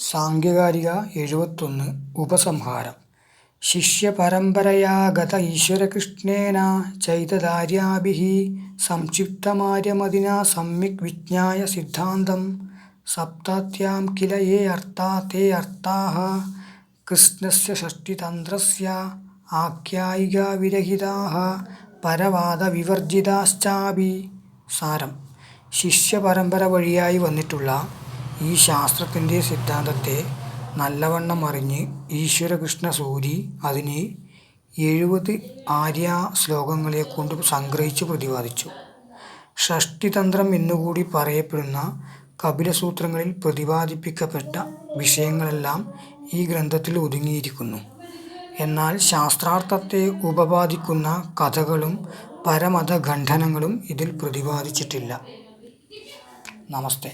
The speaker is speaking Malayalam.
സാംഖ്യകാരിക 71 ഉപസംഹാരം. ശിഷ്യപരമ്പരയാഗത ഈശ്വരകൃഷ്ണേന ചൈതധാര്യാഭിः സംക്ഷിപ്തമാര്യമതിനാ സമ്യക് വിജ്ഞായ സിദ്ധാന്തം. സപ്താത്യാം കില യേ അർത്ഥാ തേ അർത്ഥാഃ കൃഷ്ണസ്യ ഷഷ്ഠിതന്ത്രസ്യ ആഖ്യായികാവിരഹിതാഃ പരവാദവിവർജിതാശ്ചാപി. സാരം: ശിഷ്യപരമ്പര വഴിയായി വന്നിട്ടുള്ള ഈ ശാസ്ത്രത്തിൻ്റെ സിദ്ധാന്തത്തെ നല്ലവണ്ണം അറിഞ്ഞ് ഈശ്വരകൃഷ്ണ സൂരി അതിനെ 70 ആര്യാ ശ്ലോകങ്ങളെക്കൊണ്ട് സംഗ്രഹിച്ച് പ്രതിപാദിച്ചു. ഷഷ്ഠിതന്ത്രം എന്നുകൂടി പറയപ്പെടുന്ന കപിലസൂത്രങ്ങളിൽ പ്രതിപാദിപ്പിക്കപ്പെട്ട വിഷയങ്ങളെല്ലാം ഈ ഗ്രന്ഥത്തിൽ ഒതുങ്ങിയിരിക്കുന്നു. എന്നാൽ ശാസ്ത്രാർത്ഥത്തെ ഉപപാദിക്കുന്ന കഥകളും പരമതഖണ്ഡനങ്ങളും ഇതിൽ പ്രതിപാദിച്ചിട്ടില്ല. നമസ്തേ.